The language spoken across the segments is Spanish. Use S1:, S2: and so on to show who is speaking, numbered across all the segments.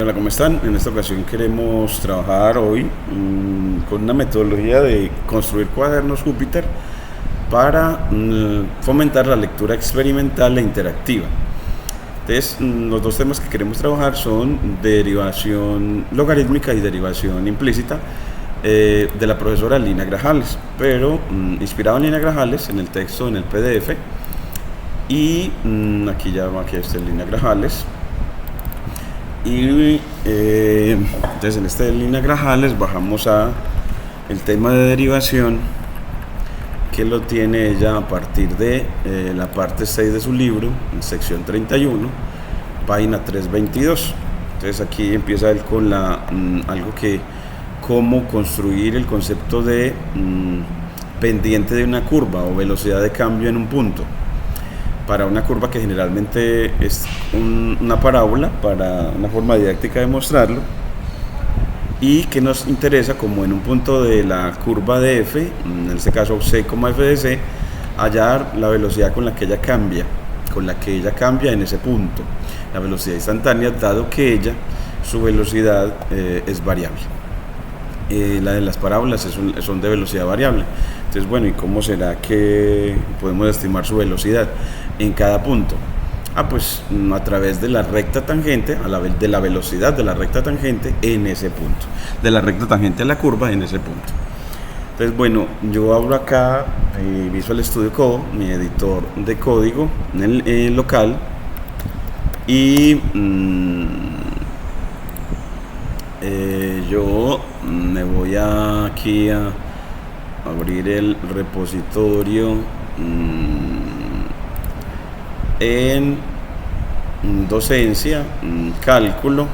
S1: Hola, ¿cómo están? En esta ocasión queremos trabajar hoy con una metodología de construir cuadernos Júpiter para fomentar la lectura experimental e interactiva. Entonces, los dos temas que queremos trabajar son derivación logarítmica y derivación implícita de la profesora Lina Grajales, pero inspirado en Lina Grajales, en el texto, en el PDF, y aquí está Lina Grajales. Y entonces en este de Lina Grajales bajamos a el tema de derivación, que lo tiene ella a partir de la parte 6 de su libro, en sección 31, página 322. Entonces aquí empieza él con cómo construir el concepto de pendiente de una curva o velocidad de cambio en un punto. Para una curva que generalmente es una parábola, para una forma didáctica de mostrarlo, y que nos interesa como en un punto de la curva de f, en este caso c, f de c, hallar la velocidad con la que ella cambia en ese punto, la velocidad instantánea, dado que su velocidad es variable. La de las parábolas son de velocidad variable. Entonces, bueno, ¿y cómo será que podemos estimar su velocidad en cada punto? Pues a través de la recta tangente, de la velocidad de la recta tangente en ese punto, de la recta tangente a la curva en ese punto. Entonces, bueno, yo abro acá Visual Studio Code, mi editor de código en el local, y yo me voy aquí a abrir el repositorio en docencia, cálculo,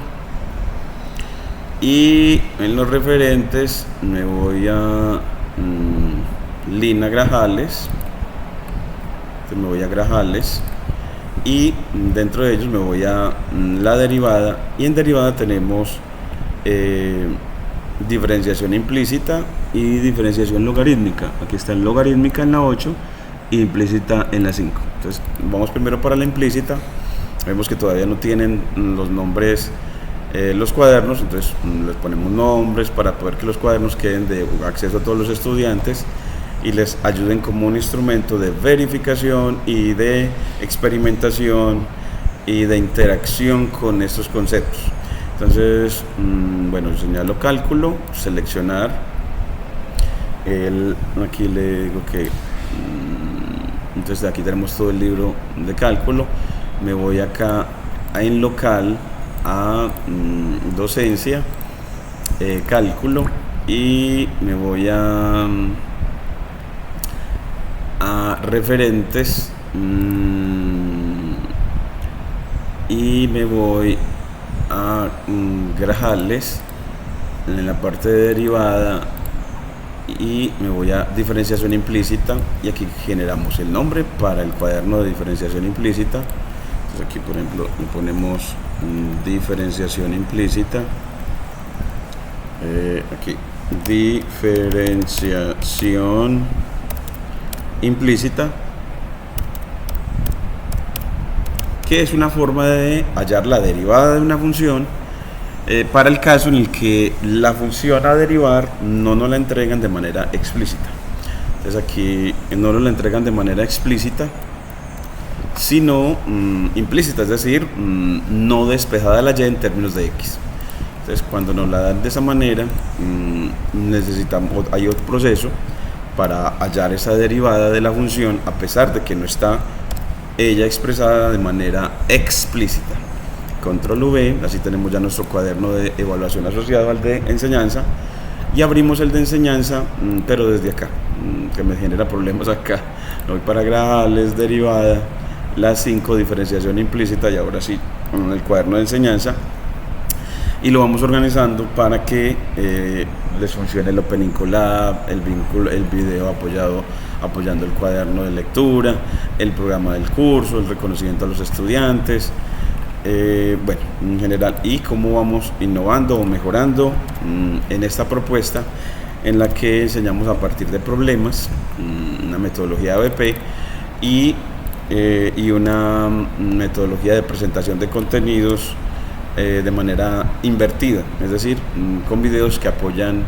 S1: y en los referentes me voy a Lina Grajales. Entonces me voy a Grajales y dentro de ellos me voy a la derivada, y en derivada tenemos diferenciación implícita y diferenciación logarítmica. Aquí está el logarítmica en la 8 y implícita en la 5. Entonces vamos primero para la implícita. Vemos que todavía no tienen los nombres los cuadernos, entonces les ponemos nombres para poder que los cuadernos queden de acceso a todos los estudiantes y les ayuden como un instrumento de verificación y de experimentación y de interacción con estos conceptos. Entonces, bueno, señalo cálculo, seleccionar, aquí le digo que, entonces aquí tenemos todo el libro de cálculo. Me voy acá en local a docencia, cálculo, y me voy a referentes, y me voy a Grajales en la parte de derivada, y me voy a diferenciación implícita, y aquí generamos el nombre para el cuaderno de diferenciación implícita. Entonces aquí, por ejemplo, le ponemos diferenciación implícita, aquí diferenciación implícita, que es una forma de hallar la derivada de una función para el caso en el que la función a derivar no nos la entregan de manera explícita. Entonces aquí no nos la entregan de manera explícita, sino implícita, es decir, no despejada la y en términos de x. Entonces, cuando nos la dan de esa manera, hay otro proceso para hallar esa derivada de la función, a pesar de que no está ella expresada de manera explícita. Control V, así tenemos ya nuestro cuaderno de evaluación asociado al de enseñanza, y abrimos el de enseñanza, pero desde acá, que me genera problemas acá. Me voy para Grajales, derivada, la 5, diferenciación implícita, y ahora sí, el cuaderno de enseñanza, y lo vamos organizando para que les funcione el Open Collab, el video apoyando el cuaderno de lectura, el programa del curso, el reconocimiento a los estudiantes, bueno, en general, y cómo vamos innovando o mejorando en esta propuesta en la que enseñamos a partir de problemas, una metodología ABP y una metodología de presentación de contenidos de manera invertida, es decir, con videos que apoyan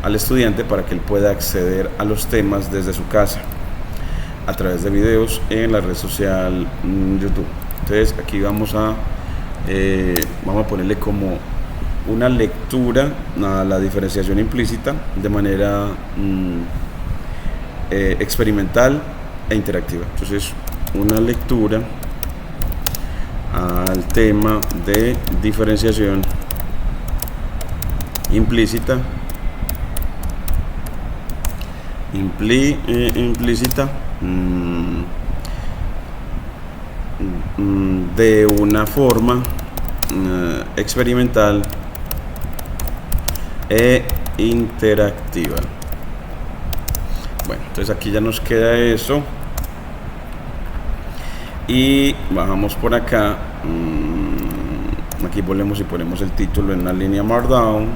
S1: al estudiante para que él pueda acceder a los temas desde su casa a través de videos en la red social YouTube. Entonces aquí vamos a ponerle como una lectura a la diferenciación implícita de manera experimental e interactiva. Entonces, una lectura al tema de diferenciación implícita de una forma experimental e interactiva. Bueno, entonces aquí ya nos queda eso y bajamos por acá. Aquí volvemos y ponemos el título en la línea Markdown.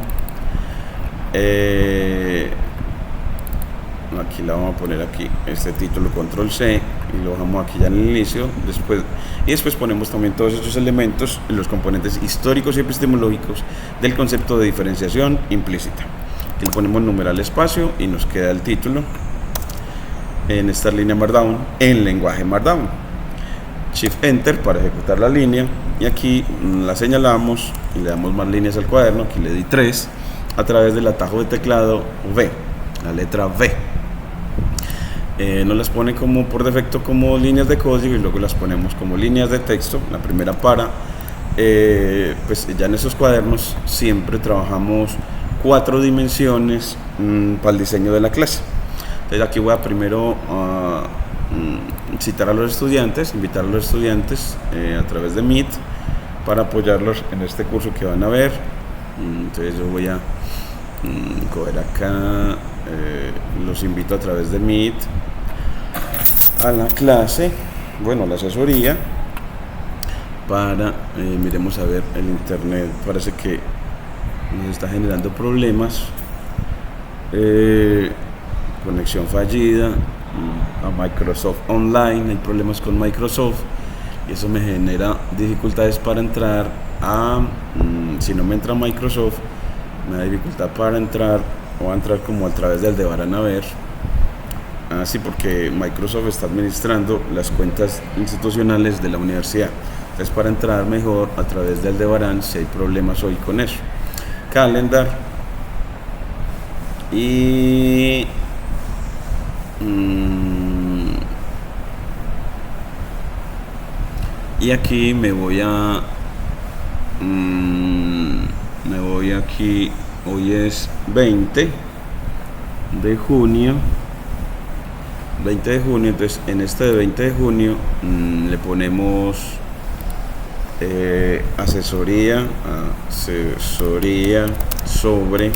S1: Aquí la vamos a poner aquí, este título, control C, y lo bajamos aquí ya en el inicio. Después ponemos también todos estos elementos, los componentes históricos y epistemológicos del concepto de diferenciación implícita. Aquí le ponemos numeral espacio y nos queda el título en esta línea Markdown, en lenguaje Markdown. Shift Enter para ejecutar la línea, y aquí la señalamos y le damos más líneas al cuaderno. Aquí le di 3 a través del atajo de teclado V, la letra V. Nos las pone como por defecto como líneas de código y luego las ponemos como líneas de texto. La primera para pues ya en esos cuadernos siempre trabajamos 4 dimensiones para el diseño de la clase. Entonces aquí voy a primero citar a los estudiantes, invitar a los estudiantes a través de Meet para apoyarlos en este curso que van a ver. Entonces yo voy a coger acá, los invito a través de Meet a la clase, bueno, a la asesoría, para, miremos a ver el internet, parece que nos está generando problemas, conexión fallida a Microsoft Online, hay problemas con Microsoft y eso me genera dificultades para entrar a, si no me entra Microsoft, me da dificultad para entrar, o a entrar como a través del Aldebarán a ver, así porque Microsoft está administrando las cuentas institucionales de la universidad. Entonces para entrar mejor a través del Aldebarán, si hay problemas hoy con eso. Calendar y aquí me voy aquí, hoy es 20 de junio, entonces en este de 20 de junio le ponemos asesoría sobre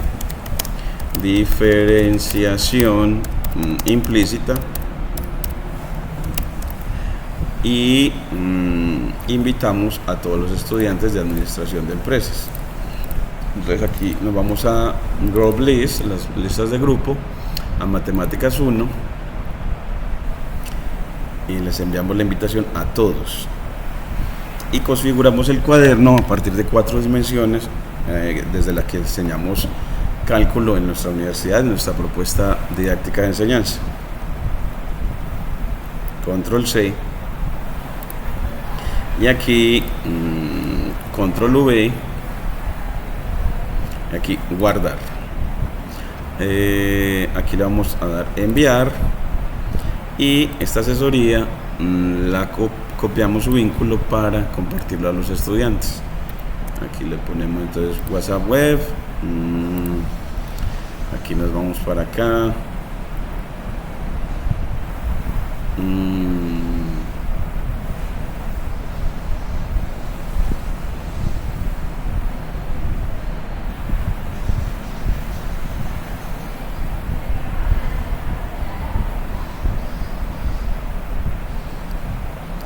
S1: diferenciación implícita y invitamos a todos los estudiantes de administración de empresas. Entonces aquí nos vamos a Group List, las listas de grupo, a Matemáticas 1 y les enviamos la invitación a todos y configuramos el cuaderno a partir de 4 dimensiones desde la que enseñamos cálculo en nuestra universidad, en nuestra propuesta didáctica de enseñanza. Control C y aquí Control V, aquí guardar. Aquí le vamos a dar enviar y esta asesoría la copiamos su vínculo para compartirlo a los estudiantes. Aquí le ponemos entonces WhatsApp web, aquí nos vamos para acá,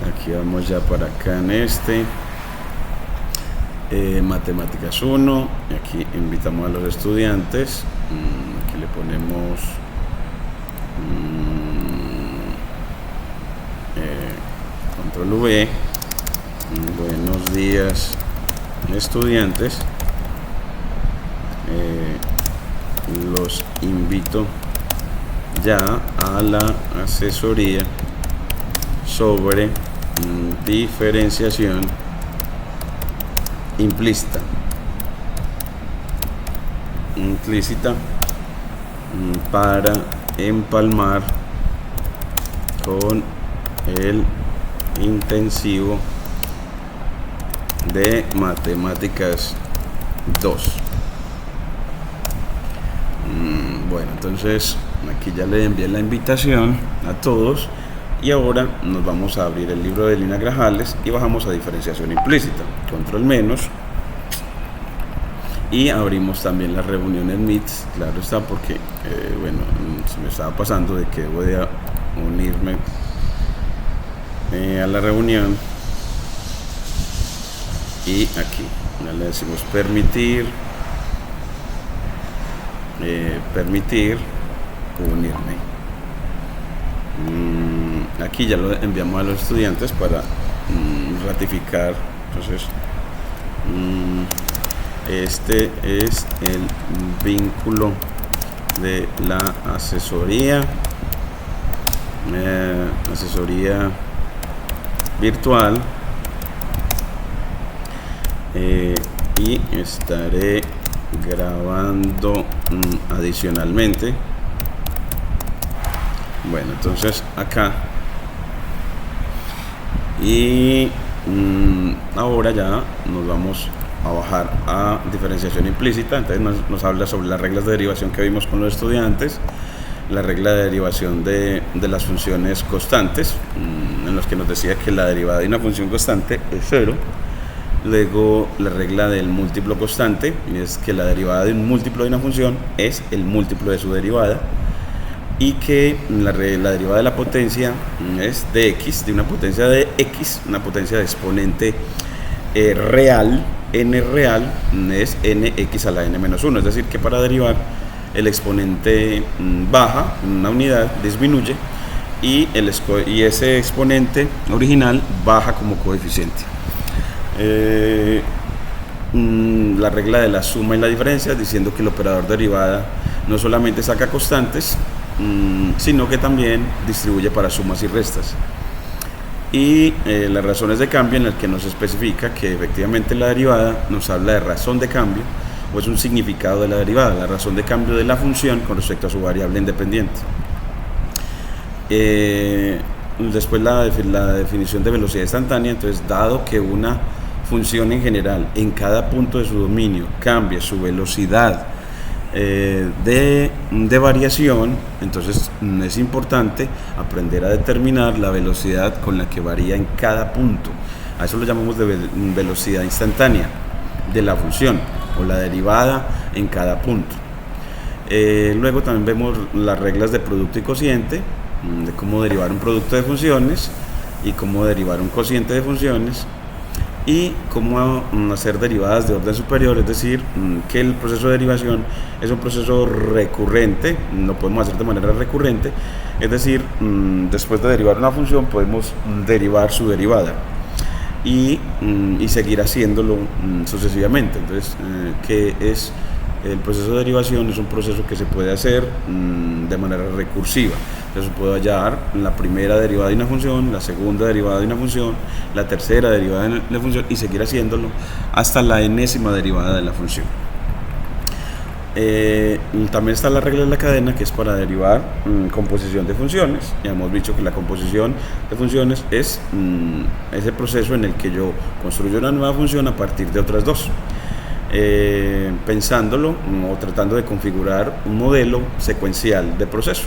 S1: aquí vamos ya para acá en este Matemáticas 1 y aquí invitamos a los estudiantes, aquí le ponemos Control V, buenos días estudiantes, los invito ya a la asesoría sobre diferenciación implícita para empalmar con el intensivo de matemáticas 2. Bueno, entonces aquí ya le envié la invitación a todos y ahora nos vamos a abrir el libro de líneas grajales y bajamos a diferenciación implícita, control menos, y abrimos también las reuniones Meet, claro está, porque bueno, se me estaba pasando de que voy a unirme a la reunión, y aquí ya le decimos permitir unirme. Aquí ya lo enviamos a los estudiantes para ratificar. Entonces este es el vínculo de la asesoría virtual, y estaré grabando adicionalmente. Bueno, entonces acá, y ahora ya nos vamos a bajar a diferenciación implícita. Entonces nos habla sobre las reglas de derivación que vimos con los estudiantes, la regla de derivación de las funciones constantes, en los que nos decía que la derivada de una función constante es 0. Luego la regla del múltiplo constante, y es que la derivada de un múltiplo de una función es el múltiplo de su derivada, y que la derivada de la potencia es de x, de una potencia de x, una potencia de exponente real, n real, es nx a la n-1, es decir, que para derivar el exponente baja, una unidad disminuye, y ese exponente original baja como coeficiente. La regla de la suma y la diferencia, diciendo que el operador derivada no solamente saca constantes, sino que también distribuye para sumas y restas. Y las razones de cambio, en las que nos especifica que efectivamente la derivada nos habla de razón de cambio, o es un significado de la derivada, la razón de cambio de la función con respecto a su variable independiente. Después la definición de velocidad instantánea. Entonces, dado que una función en general en cada punto de su dominio cambia su velocidad de variación, entonces es importante aprender a determinar la velocidad con la que varía en cada punto. A eso lo llamamos de velocidad instantánea de la función, o la derivada en cada punto. Luego también vemos las reglas de producto y cociente, de cómo derivar un producto de funciones y cómo derivar un cociente de funciones, y cómo hacer derivadas de orden superior, es decir, que el proceso de derivación es un proceso recurrente, lo podemos hacer de manera recurrente, es decir, después de derivar una función podemos derivar su derivada y seguir haciéndolo sucesivamente. Entonces, ¿qué es el proceso de derivación? Es un proceso que se puede hacer de manera recursiva. Entonces puedo hallar la primera derivada de una función, la segunda derivada de una función, la tercera derivada de la función, y seguir haciéndolo hasta la enésima derivada de la función. También está la regla de la cadena, que es para derivar composición de funciones. Ya hemos dicho que la composición de funciones es ese proceso en el que yo construyo una nueva función a partir de otras dos, pensándolo o tratando de configurar un modelo secuencial de proceso.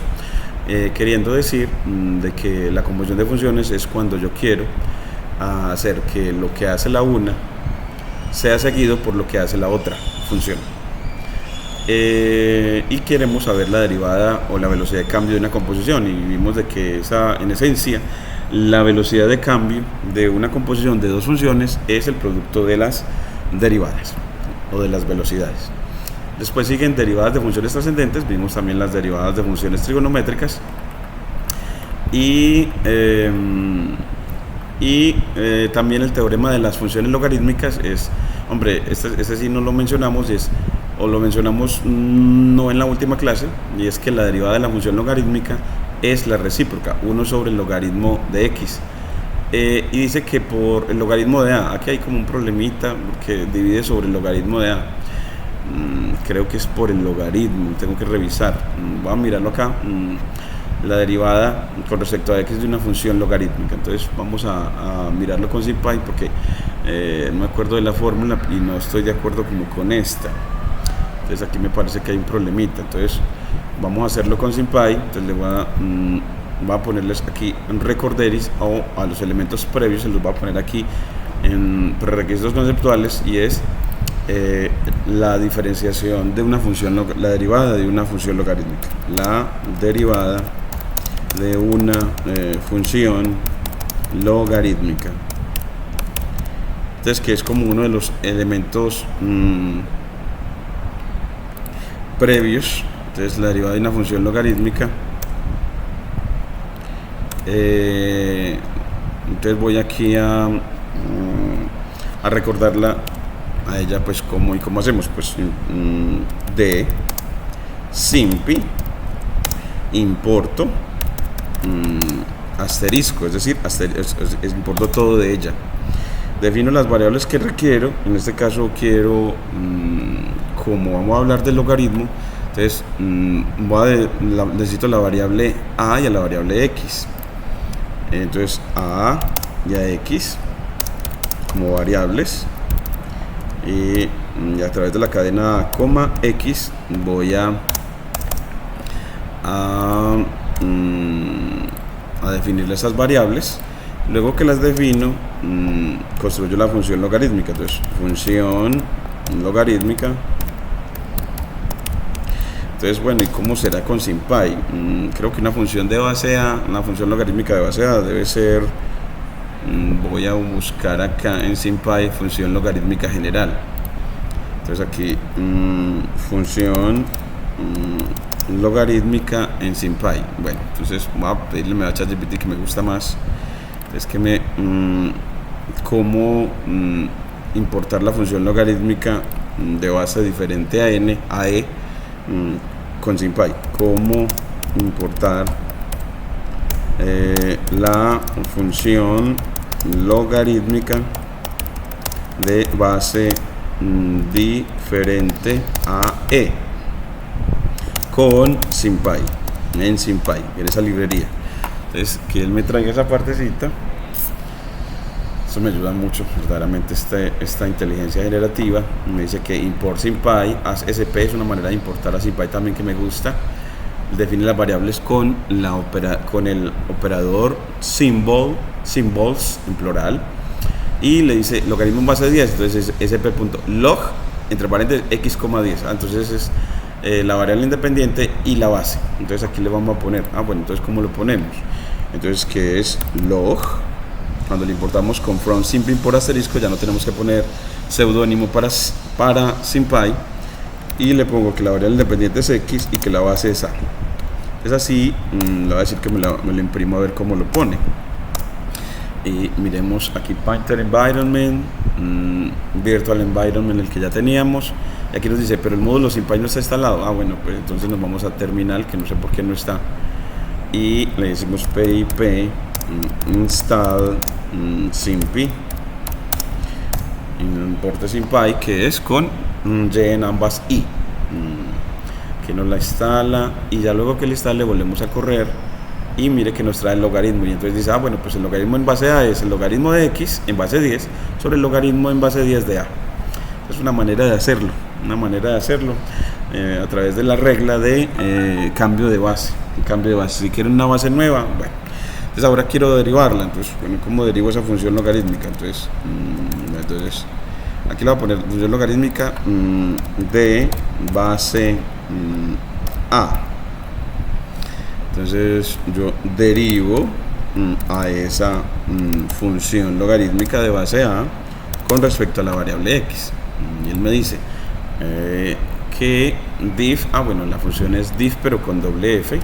S1: Queriendo decir de que la composición de funciones es cuando yo quiero hacer que lo que hace la una sea seguido por lo que hace la otra función, y queremos saber la derivada o la velocidad de cambio de una composición, y vimos de que en esencia la velocidad de cambio de una composición de dos funciones es el producto de las derivadas o de las velocidades. Después siguen derivadas de funciones trascendentes, vimos también las derivadas de funciones trigonométricas, y también el teorema de las funciones logarítmicas es Hombre, este sí no lo mencionamos, o lo mencionamos no en la última clase, y es que la derivada de la función logarítmica es la recíproca, 1 sobre el logaritmo de x. Y dice que por el logaritmo de a, aquí hay como un problemita, porque divide sobre el logaritmo de a. Creo que es por el logaritmo, tengo que revisar. Voy a mirarlo acá. La derivada con respecto a x de una función logarítmica. Entonces vamos a mirarlo con SymPy, porque no me acuerdo de la fórmula y no estoy de acuerdo como con esta. Entonces aquí me parece que hay un problemita. Entonces vamos a hale con SymPy. Entonces le voy a ponerles aquí en recorderis, o a los elementos previos se los voy a poner aquí en prerequisitos conceptuales, y es la diferenciación de una función, la derivada de una función logarítmica. La derivada de una función logarítmica. Entonces, que es como uno de los elementos previos. Entonces, la derivada de una función logarítmica. Entonces voy aquí a recordarla a ella, pues cómo hacemos, pues de SymPy importo asterisco, es decir, importo todo de ella, defino las variables que requiero. En este caso quiero, como vamos a hablar del logaritmo, entonces necesito la variable a y a la variable x. Entonces a y a x como variables, y a través de la cadena a, x voy a definirle esas variables. Luego que las defino, construyo la función logarítmica. Entonces función logarítmica. Entonces, bueno, ¿y cómo será con SymPy? Creo que una función de base A, una función logarítmica de base A debe ser, voy a buscar acá en SymPy función logarítmica general. Entonces aquí función logarítmica en SymPy. Bueno, entonces voy a pedirle a ChatGPT, que me gusta más, es que cómo importar la función logarítmica de base diferente a n a e con SymPy. Cómo importar la función logarítmica de base diferente a e con SymPy, en SymPy, en esa librería. Entonces, que él me traiga esa partecita, eso me ayuda mucho, verdaderamente, esta inteligencia generativa. Me dice que import SymPy, ASP es una manera de importar a SymPy también que me gusta. Define las variables con el operador symbols en plural, y le dice logaritmo en base 10, entonces es sp.log entre paréntesis x,10. Entonces es la variable independiente y la base. Entonces aquí le vamos a poner, bueno, entonces ¿cómo lo ponemos? Entonces, que es log, cuando le importamos con from simple import asterisco, ya no tenemos que poner seudónimo para SymPy, y le pongo que la variable independiente es x y que la base es a. Es así. Le voy a decir que me lo imprimo a ver cómo lo pone. Y miremos aquí Pointer Environment, Virtual Environment, el que ya teníamos. Y aquí nos dice, pero el módulo SymPy no está instalado. Bueno, pues entonces nos vamos a terminal, que no sé por qué no está. Y le decimos pip install SymPy, importe SymPy, que es con y en ambas i, que nos la instala, y ya luego que le instale volvemos a correr, y mire que nos trae el logaritmo. Y entonces dice, bueno, pues el logaritmo en base a es el logaritmo de x en base 10 sobre el logaritmo en base 10 de a. Es una manera de hacerlo, a través de la regla de cambio de base. Si quieren una base nueva, bueno, entonces ahora quiero derivarla. Entonces, bueno, ¿cómo derivo esa función logarítmica? Entonces aquí le voy a poner función logarítmica de base a. Entonces yo derivo a esa función logarítmica de base a con respecto a la variable x. Y él me dice que diff, bueno, la función es diff pero con doble f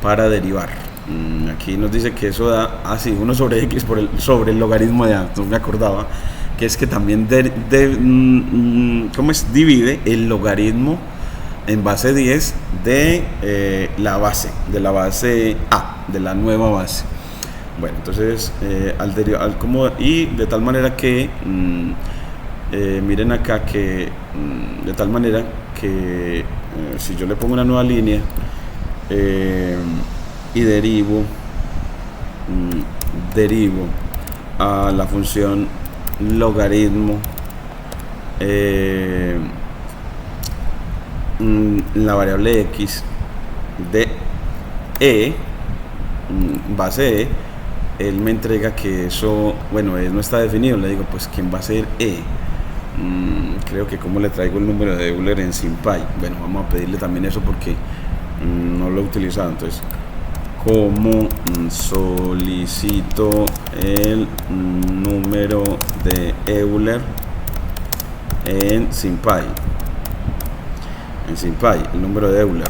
S1: para derivar. Aquí nos dice que eso da así 1 sobre x sobre el logaritmo de a. No me acordaba que es que también ¿cómo es? Divide el logaritmo en base 10 de la base A, de la nueva base. Bueno, entonces, y de tal manera que, miren acá que, de tal manera que si yo le pongo una nueva línea y derivo a la función logaritmo la variable x de base él me entrega que eso, bueno, no está definido. Le digo, pues, ¿quién va a ser creo que como le traigo el número de Euler en SymPy. Bueno, vamos a pedirle también eso porque no lo he utilizado. Entonces, como solicito el número de Euler en SymPy, el número de Euler.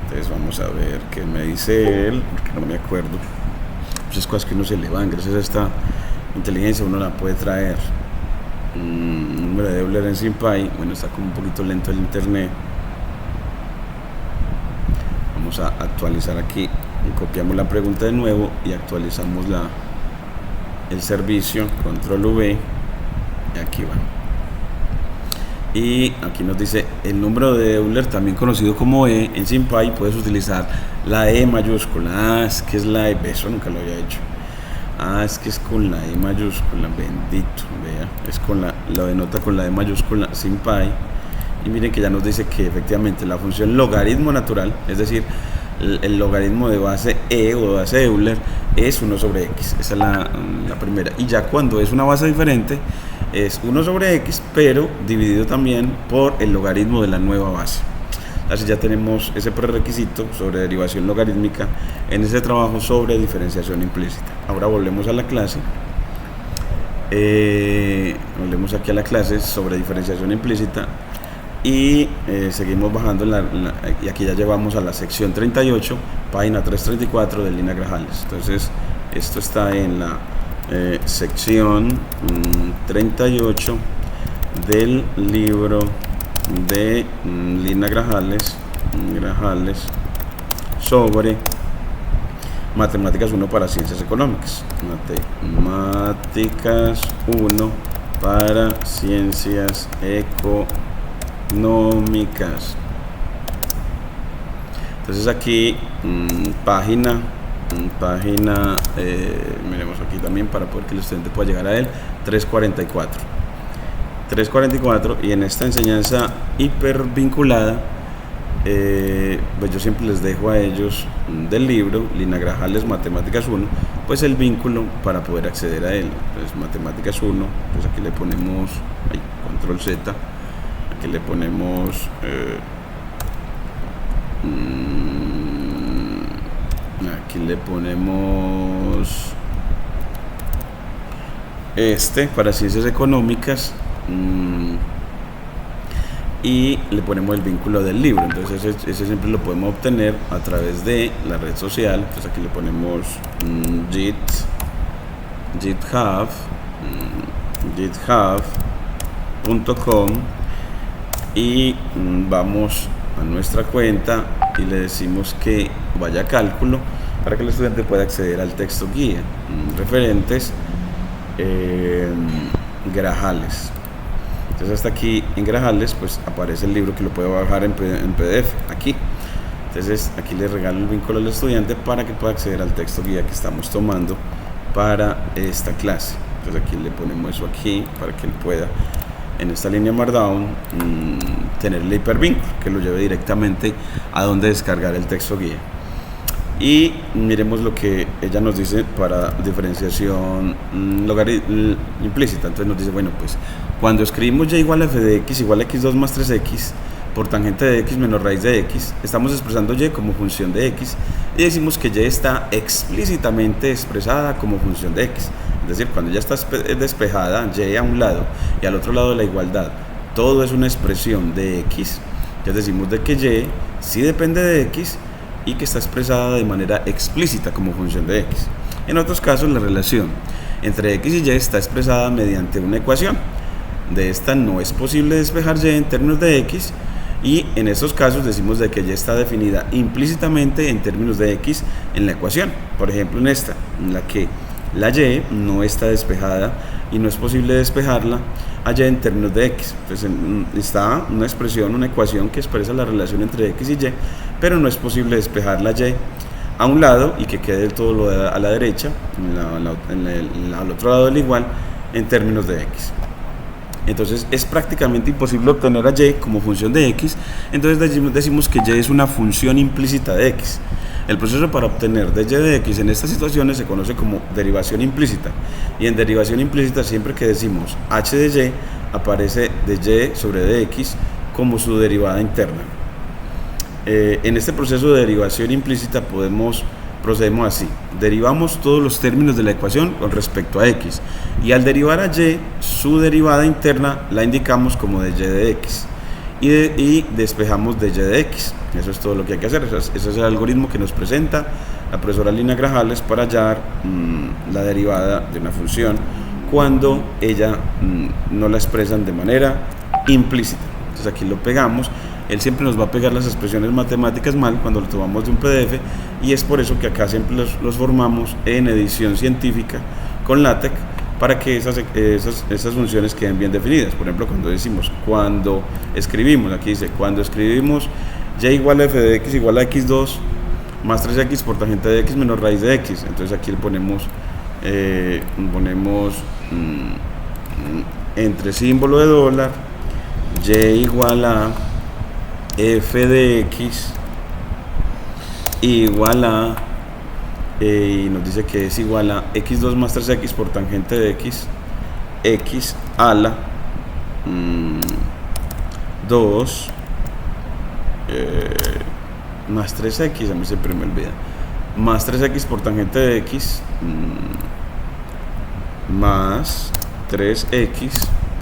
S1: Entonces vamos a ver qué me dice él, porque no me acuerdo. Muchas cosas que uno se le van, gracias a esta inteligencia uno la puede traer. Número de Euler en SymPy. Bueno, está como un poquito lento el internet. Vamos a actualizar aquí, copiamos la pregunta de nuevo y actualizamos el servicio, control V, y aquí va. Y aquí nos dice el número de Euler, también conocido como E. En SymPy puedes utilizar la E mayúscula. Es que es la E, eso nunca lo había hecho. Es que es con la E mayúscula, bendito, vea, es lo denota con la E mayúscula SymPy. Y miren que ya nos dice que efectivamente la función logaritmo natural, es decir, el logaritmo de base E o de base Euler es 1 sobre X. Esa es la primera. Y ya cuando es una base diferente es 1 sobre X, pero dividido también por el logaritmo de la nueva base. Así ya tenemos ese prerequisito sobre derivación logarítmica en ese trabajo sobre diferenciación implícita. Ahora volvemos a la clase. Volvemos aquí a la clase sobre diferenciación implícita. Y seguimos bajando y aquí ya llevamos a la sección 38, página 334 de Lina Grajales. Entonces esto está en la sección 38 del libro de Lina Grajales sobre Matemáticas 1 para Ciencias Económicas. Matemáticas 1 para Ciencias Económicas. Entonces aquí página miremos aquí también para poder que el estudiante pueda llegar a él, 344, y en esta enseñanza hipervinculada pues yo siempre les dejo a ellos del libro Lina Grajales Matemáticas 1 pues el vínculo para poder acceder a él. Entonces Matemáticas 1, pues aquí le ponemos control Z, aquí le ponemos para ciencias económicas y le ponemos el vínculo del libro. Entonces ese siempre lo podemos obtener a través de la red social. Entonces aquí le ponemos github.com y vamos a nuestra cuenta y le decimos que vaya a cálculo para que el estudiante pueda acceder al texto guía. Referentes Grajales. Entonces hasta aquí en Grajales pues aparece el libro que lo puede bajar en PDF aquí. Entonces aquí le regalo el vínculo al estudiante para que pueda acceder al texto guía que estamos tomando para esta clase. Entonces aquí le ponemos eso aquí para que él pueda en esta línea Markdown tener el hipervínculo que lo lleve directamente a donde descargar el texto guía. Y miremos lo que ella nos dice para diferenciación implícita. Entonces nos dice, bueno, pues cuando escribimos y igual a f de x igual a x2 más 3x por tangente de x menos raíz de x, estamos expresando y como función de x y decimos que y está explícitamente expresada como función de x. Es decir, cuando ya está despejada y a un lado y al otro lado de la igualdad, todo es una expresión de x. Entonces decimos de que y sí depende de x y que está expresada de manera explícita como función de x. En otros casos la relación entre x y y está expresada mediante una ecuación. De esta no es posible despejar y en términos de x, y en estos casos decimos de que y está definida implícitamente en términos de x en la ecuación. Por ejemplo, en esta, en la que la y no está despejada y no es posible despejarla a y en términos de x. Entonces está una expresión, una ecuación que expresa la relación entre x y y, pero no es posible despejar la y a un lado y que quede todo lo a la derecha, al otro lado del igual, en términos de x. Entonces es prácticamente imposible obtener a y como función de x. Entonces decimos que y es una función implícita de x. El proceso para obtener de y de x en estas situaciones se conoce como derivación implícita. Y en derivación implícita, siempre que decimos h de y, aparece de y sobre dx como su derivada interna. En este proceso de derivación implícita procedemos así: derivamos todos los términos de la ecuación con respecto a x, y al derivar a y, su derivada interna la indicamos como de y de x, y despejamos de y de x. Eso es todo lo que hay que hacer. Ese es el algoritmo que nos presenta la profesora Lina Grajales para hallar la derivada de una función cuando ella no la expresan de manera implícita. Entonces aquí lo pegamos. Él siempre nos va a pegar las expresiones matemáticas mal cuando lo tomamos de un PDF, y es por eso que acá siempre los formamos en edición científica con LaTeX, para que esas funciones queden bien definidas. Por ejemplo, cuando escribimos, aquí dice, cuando escribimos y igual a f de x igual a x2 más 3x por tangente de x menos raíz de x. Entonces aquí le ponemos entre símbolo de dólar y igual a f de x igual a y nos dice que es igual a x2 más 3x por tangente de x, x a la 2 más 3x, a mí siempre me olvida, más 3x por tangente de x más 3x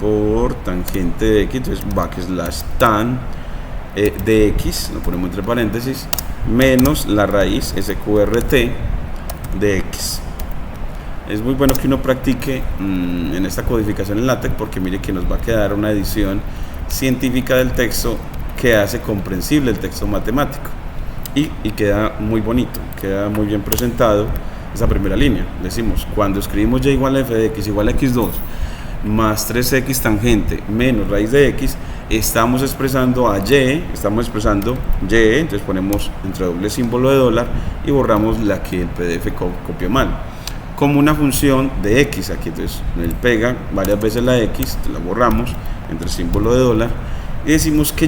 S1: por tangente de x, entonces backslash tan de x, lo ponemos entre paréntesis, menos la raíz sqrt de x. Es muy bueno que uno practique en esta codificación en LaTeX, porque mire que nos va a quedar una edición científica del texto que hace comprensible el texto matemático, y queda muy bonito, queda muy bien presentado esa primera línea. Decimos, cuando escribimos y igual a f de x igual a x2 más 3x tangente menos raíz de x, estamos expresando a y, entonces ponemos entre doble símbolo de dólar y borramos la que el PDF copió mal, como una función de x. Aquí entonces él pega varias veces la x, la borramos entre símbolo de dólar, y decimos que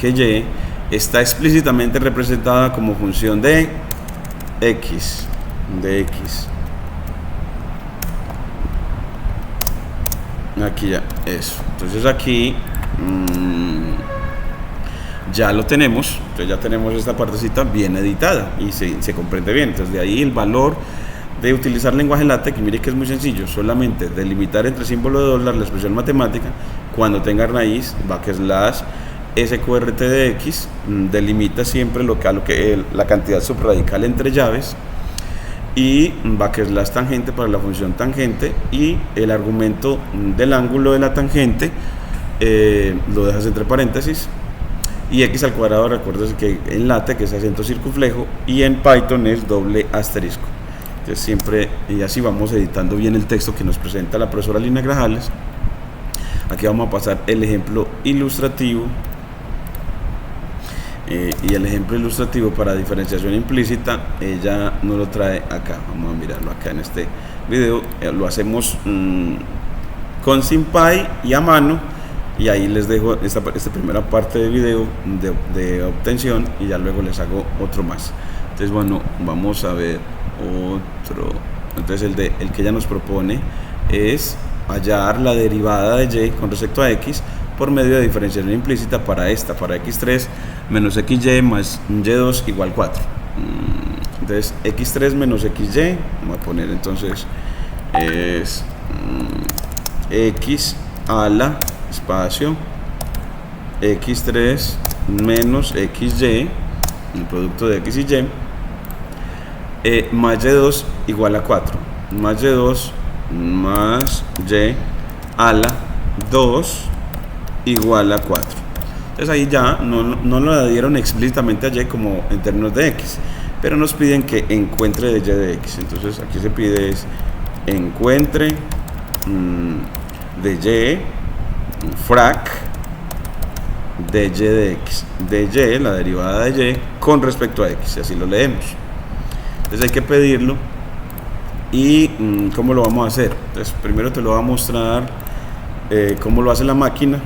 S1: y está explícitamente representada como función de x, aquí ya, eso. Entonces aquí ya lo tenemos. Entonces ya tenemos esta partecita bien editada y se comprende bien. Entonces de ahí el valor de utilizar lenguaje LaTeX. Y mire que es muy sencillo, solamente delimitar entre símbolo de dólar la expresión matemática cuando tenga raíz backslash sqrt de x, delimita siempre la cantidad subradical entre llaves, y backslash tangente para la función tangente, y el argumento del ángulo de la tangente lo dejas entre paréntesis, y x al cuadrado, recuerda que en LaTeX es acento circunflejo y en Python es doble asterisco. Entonces siempre, y así vamos editando bien el texto que nos presenta la profesora Lina Grajales. Aquí vamos a pasar el ejemplo ilustrativo, y el ejemplo ilustrativo para diferenciación implícita ella nos lo trae acá. Vamos a mirarlo acá en este video. Lo hacemos con SymPy y a mano, y ahí les dejo esta primera parte de video de obtención, y ya luego les hago otro más. Entonces bueno, vamos a ver otro. Entonces el que ella nos propone es hallar la derivada de y con respecto a x por medio de diferenciación implícita para x3 menos xy más y2 igual 4. Entonces x3 menos xy, vamos a poner entonces es x a la espacio x3 menos xy, el producto de x y y, más y2 igual a 4, más y2 más y a la 2 igual a 4. Entonces ahí ya no lo dieron explícitamente a y como en términos de x, pero nos piden que encuentre de y de x. Entonces aquí se pide es encuentre de y frac de y de x, de y, la derivada de y con respecto a x, y así lo leemos. Entonces hay que pedirlo. ¿Y cómo lo vamos a hacer? Entonces primero te lo voy a mostrar cómo lo hace la máquina.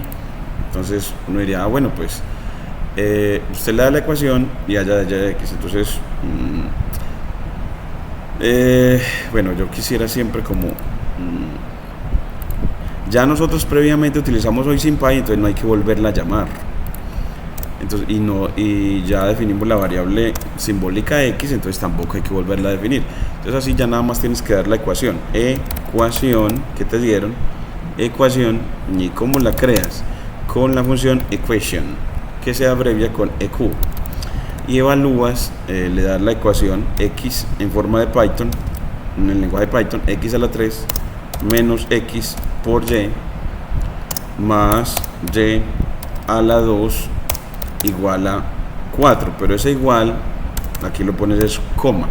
S1: Entonces uno diría, bueno, pues usted le da la ecuación y haya de y de x. Entonces bueno, yo quisiera siempre como ya nosotros previamente utilizamos hoy SymPy, entonces no hay que volverla a llamar. Entonces, y ya definimos la variable simbólica x, entonces tampoco hay que volverla a definir. Entonces así ya nada más tienes que dar la ecuación que te dieron, ecuación, y cómo la creas con la función equation, que se abrevia con eq, y evalúas, le das la ecuación x en forma de Python, en el lenguaje Python, x a la 3 menos x por y más y a la 2 igual a 4, pero ese igual aquí lo pones es coma,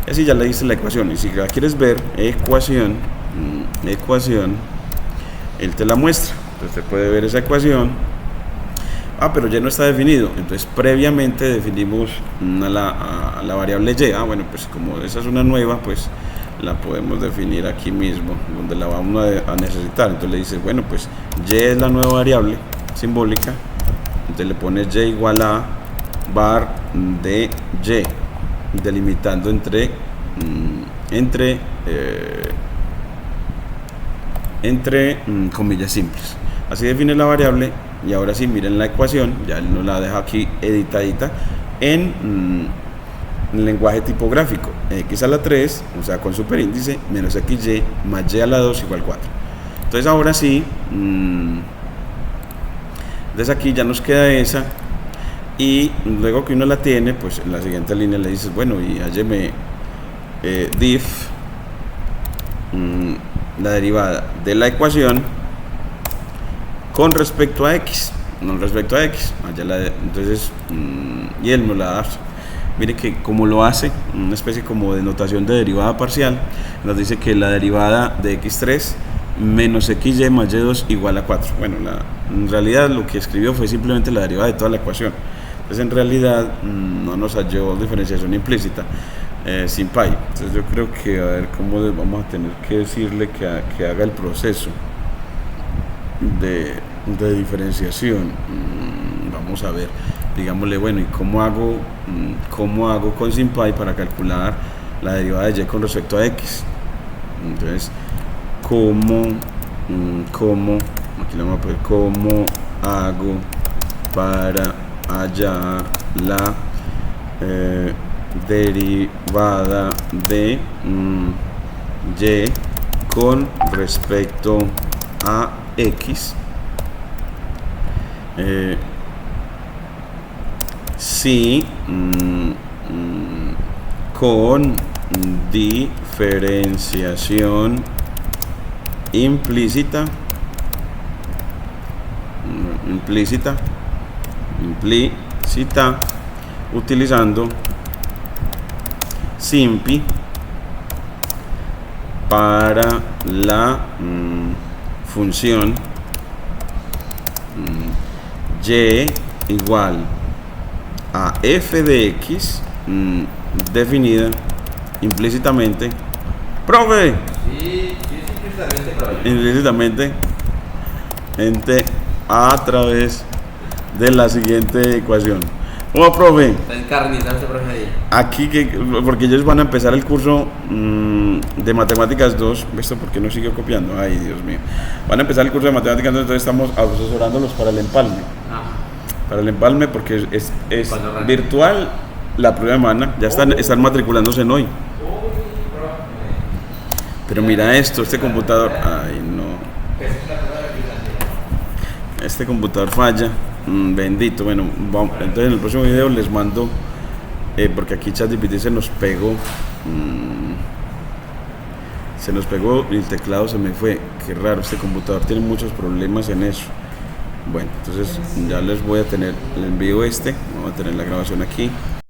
S1: así ya le diste la ecuación. Y si la quieres ver, ecuación, él te la muestra, entonces te puede ver esa ecuación. Pero ya no está definido, entonces previamente definimos a la variable y. Bueno, pues como esa es una nueva, pues la podemos definir aquí mismo, donde la vamos a necesitar. Entonces le dices, bueno, pues y es la nueva variable simbólica, entonces le pones y igual a var de y, delimitando entre comillas simples. Así define la variable. Y ahora sí, miren la ecuación, ya él nos la deja aquí editadita en lenguaje tipográfico, x a la 3, o sea con superíndice, menos xy más y a la 2 igual 4. Entonces ahora sí, desde aquí ya nos queda esa, y luego que uno la tiene, pues en la siguiente línea le dices, bueno, y hálleme diff la derivada de la ecuación con respecto a x, entonces y él nos la da. Mire que como lo hace, una especie como de notación de derivada parcial, nos dice que la derivada de x3 menos xy más y2 igual a 4. Bueno, en realidad lo que escribió fue simplemente la derivada de toda la ecuación. Entonces en realidad no nos halló diferenciación implícita SymPy. Entonces yo creo que a ver cómo vamos a tener que decirle que haga el proceso de diferenciación. Vamos a ver, digámosle, bueno, ¿y cómo hago con SymPy para calcular la derivada de y con respecto a x? Entonces, aquí le vamos a poner cómo hago para hallar la derivada de y con respecto a x si con diferenciación implícita utilizando SymPy para la función y igual a f de x definida implícitamente, profe, implícitamente a través de la siguiente ecuación. Oh, profe, aquí porque ellos van a empezar el curso de matemáticas 2. ¿Esto por qué no sigue copiando? Ay, Dios mío. Van a empezar el curso de matemáticas 2, entonces estamos asesorándolos para el empalme. Para el empalme, porque es virtual la primera semana. Ya están matriculándose en hoy. Pero mira esto, este computador. Ay, no. Este computador falla. Bendito. Bueno, entonces en el próximo video les mando porque aquí ChatGPT se nos pegó. Se nos pegó y el teclado se me fue. Qué raro, este computador tiene muchos problemas en eso. Bueno, entonces ya les envío vamos a tener la grabación aquí.